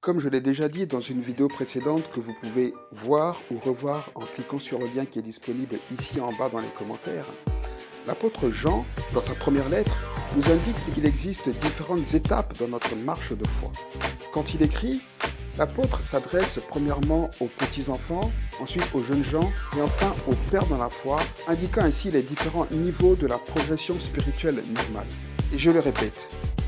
Comme je l'ai déjà dit dans une vidéo précédente que vous pouvez voir ou revoir en cliquant sur le lien qui est disponible ici en bas dans les commentaires, l'apôtre Jean, dans sa première lettre, nous indique qu'il existe différentes étapes dans notre marche de foi. Quand il écrit, l'apôtre s'adresse premièrement aux petits-enfants, ensuite aux jeunes gens et enfin aux pères dans la foi, indiquant ainsi les différents niveaux de la progression spirituelle normale. Et je le répète,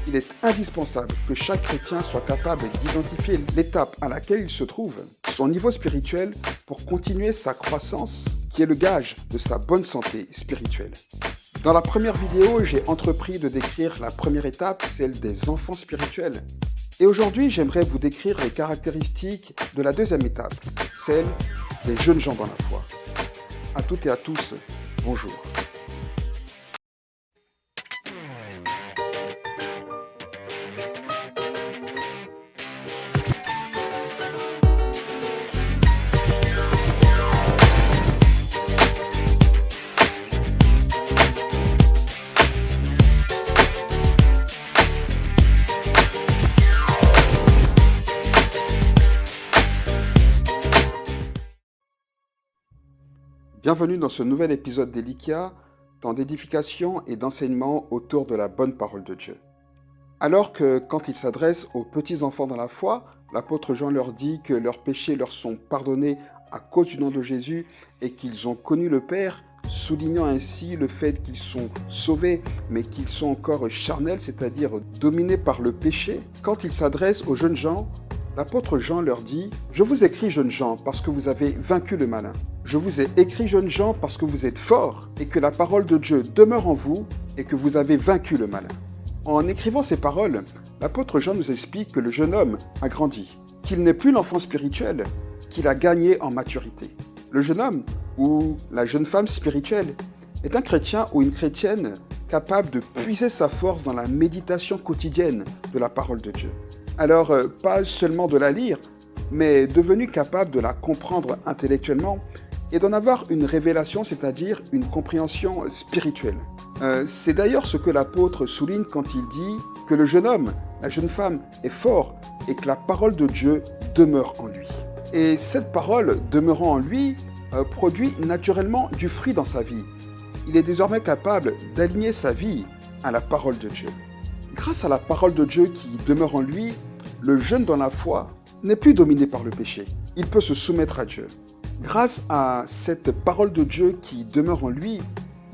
il est indispensable que chaque chrétien soit capable d'identifier l'étape à laquelle il se trouve, son niveau spirituel, pour continuer sa croissance, qui est le gage de sa bonne santé spirituelle. Dans la première vidéo, j'ai entrepris de décrire la première étape, celle des enfants spirituels. Et aujourd'hui, j'aimerais vous décrire les caractéristiques de la deuxième étape, celle des jeunes gens dans la foi. À toutes et à tous, bonjour. Bienvenue dans ce nouvel épisode d'Elikia, temps d'édification et d'enseignement autour de la bonne parole de Dieu. Alors que quand il s'adresse aux petits-enfants dans la foi, l'apôtre Jean leur dit que leurs péchés leur sont pardonnés à cause du nom de Jésus et qu'ils ont connu le Père, soulignant ainsi le fait qu'ils sont sauvés, mais qu'ils sont encore charnels, c'est-à-dire dominés par le péché. Quand il s'adresse aux jeunes gens, l'apôtre Jean leur dit « Je vous écris, jeunes gens, parce que vous avez vaincu le malin. Je vous ai écrit, jeunes gens, parce que vous êtes forts et que la parole de Dieu demeure en vous et que vous avez vaincu le malin. » En écrivant ces paroles, l'apôtre Jean nous explique que le jeune homme a grandi, qu'il n'est plus l'enfant spirituel, qu'il a gagné en maturité. Le jeune homme ou la jeune femme spirituelle est un chrétien ou une chrétienne capable de puiser sa force dans la méditation quotidienne de la parole de Dieu. Alors, pas seulement de la lire, mais devenu capable de la comprendre intellectuellement et d'en avoir une révélation, c'est-à-dire une compréhension spirituelle. C'est d'ailleurs ce que l'apôtre souligne quand il dit que le jeune homme, la jeune femme est fort et que la parole de Dieu demeure en lui. Et cette parole demeurant en lui produit naturellement du fruit dans sa vie. Il est désormais capable d'aligner sa vie à la parole de Dieu. Grâce à la parole de Dieu qui demeure en lui, le jeune dans la foi n'est plus dominé par le péché. Il peut se soumettre à Dieu. Grâce à cette parole de Dieu qui demeure en lui,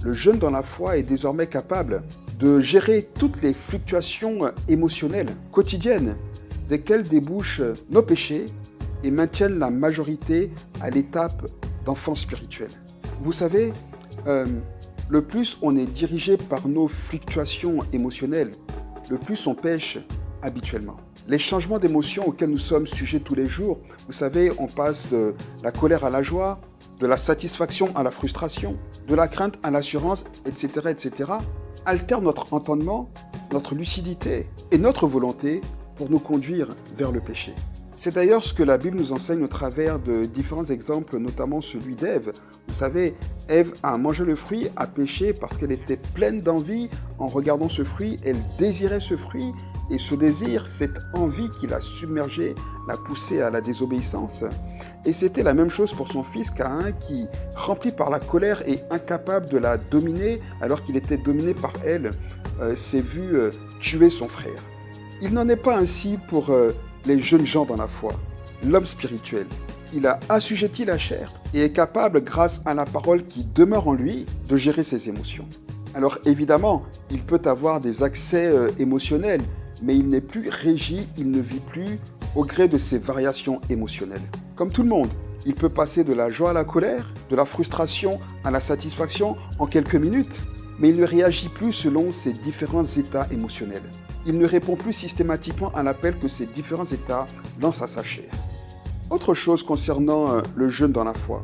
le jeune dans la foi est désormais capable de gérer toutes les fluctuations émotionnelles quotidiennes desquelles débouchent nos péchés et maintiennent la majorité à l'étape d'enfant spirituel. Vous savez, le plus on est dirigé par nos fluctuations émotionnelles, le plus on pêche habituellement. Les changements d'émotions auxquels nous sommes sujets tous les jours, vous savez, on passe de la colère à la joie, de la satisfaction à la frustration, de la crainte à l'assurance, etc., altèrent notre entendement, notre lucidité et notre volonté pour nous conduire vers le péché. C'est d'ailleurs ce que la Bible nous enseigne au travers de différents exemples, notamment celui d'Ève. Vous savez, Ève a mangé le fruit, a péché parce qu'elle était pleine d'envie. En regardant ce fruit, elle désirait ce fruit. Et ce désir, cette envie qui l'a submergée, l'a poussée à la désobéissance. Et c'était la même chose pour son fils Caïn qui, rempli par la colère et incapable de la dominer, alors qu'il était dominé par elle, s'est vu tuer son frère. Il n'en est pas ainsi pour les jeunes gens dans la foi. L'homme spirituel, il a assujetti la chair et est capable, grâce à la parole qui demeure en lui, de gérer ses émotions. Alors évidemment, il peut avoir des accès émotionnels, mais il n'est plus régi, il ne vit plus au gré de ses variations émotionnelles. Comme tout le monde, il peut passer de la joie à la colère, de la frustration à la satisfaction en quelques minutes, mais il ne réagit plus selon ses différents états émotionnels. Il ne répond plus systématiquement à l'appel que ces différents états lancent à sa chair. Autre chose concernant le jeune dans la foi,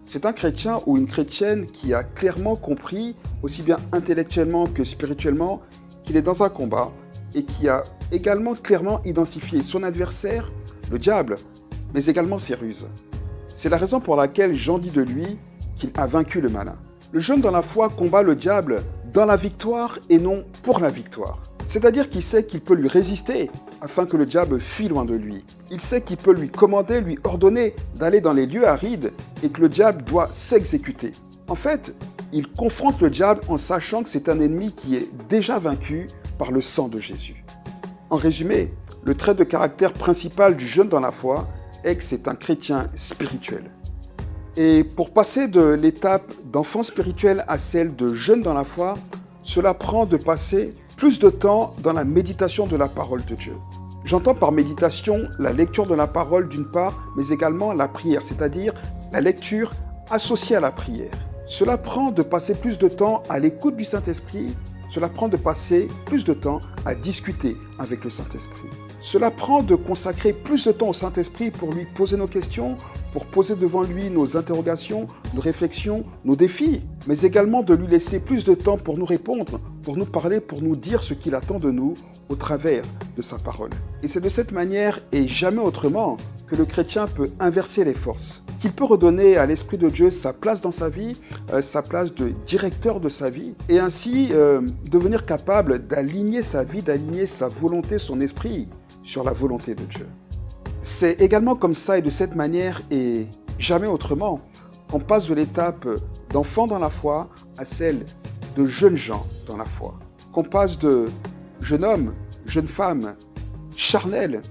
c'est un chrétien ou une chrétienne qui a clairement compris, aussi bien intellectuellement que spirituellement, qu'il est dans un combat et qui a également clairement identifié son adversaire, le diable, mais également ses ruses. C'est la raison pour laquelle Jean dit de lui qu'il a vaincu le malin. Le jeune dans la foi combat le diable dans la victoire et non pour la victoire. C'est-à-dire qu'il sait qu'il peut lui résister afin que le diable fuit loin de lui. Il sait qu'il peut lui commander, lui ordonner d'aller dans les lieux arides et que le diable doit s'exécuter. En fait, il confronte le diable en sachant que c'est un ennemi qui est déjà vaincu par le sang de Jésus. En résumé, le trait de caractère principal du jeune dans la foi est que c'est un chrétien spirituel. Et pour passer de l'étape d'enfant spirituel à celle de jeune dans la foi, cela prend de passer plus de temps dans la méditation de la parole de Dieu. J'entends par méditation la lecture de la parole d'une part, mais également la prière, c'est-à-dire la lecture associée à la prière. Cela prend de passer plus de temps à l'écoute du Saint-Esprit, cela prend de passer plus de temps à discuter avec le Saint-Esprit. Cela prend de consacrer plus de temps au Saint-Esprit pour lui poser nos questions, pour poser devant lui nos interrogations, nos réflexions, nos défis, mais également de lui laisser plus de temps pour nous répondre, pour nous parler, pour nous dire ce qu'il attend de nous au travers de sa parole. Et c'est de cette manière et jamais autrement que le chrétien peut inverser les forces, qu'il peut redonner à l'Esprit de Dieu sa place dans sa vie, sa place de directeur de sa vie, et ainsi devenir capable d'aligner sa vie, d'aligner sa volonté, son esprit sur la volonté de Dieu. C'est également comme ça et de cette manière et jamais autrement qu'on passe de l'étape d'enfant dans la foi à celle de jeunes gens dans la foi. Qu'on passe de jeune homme, jeune femme charnel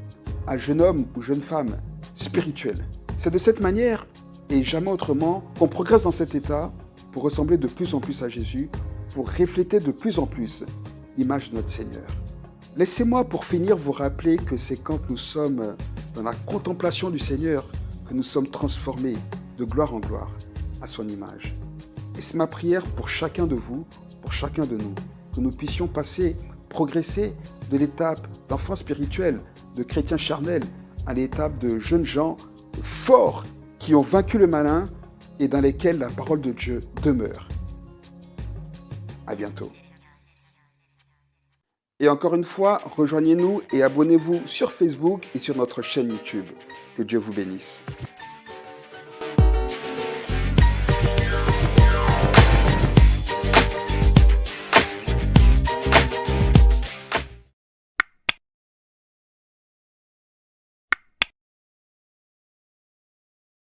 à jeune homme ou jeune femme spirituel. C'est de cette manière et jamais autrement qu'on progresse dans cet état pour ressembler de plus en plus à Jésus, pour refléter de plus en plus l'image de notre Seigneur. Laissez-moi pour finir vous rappeler que c'est quand nous sommes dans la contemplation du Seigneur que nous sommes transformés de gloire en gloire à son image. Et c'est ma prière pour chacun de vous, pour chacun de nous, que nous puissions passer, progresser de l'étape d'enfant spirituel, de chrétien charnel, à l'étape de jeunes gens forts qui ont vaincu le malin et dans lesquels la parole de Dieu demeure. À bientôt. Et encore une fois, rejoignez-nous et abonnez-vous sur Facebook et sur notre chaîne YouTube. Que Dieu vous bénisse.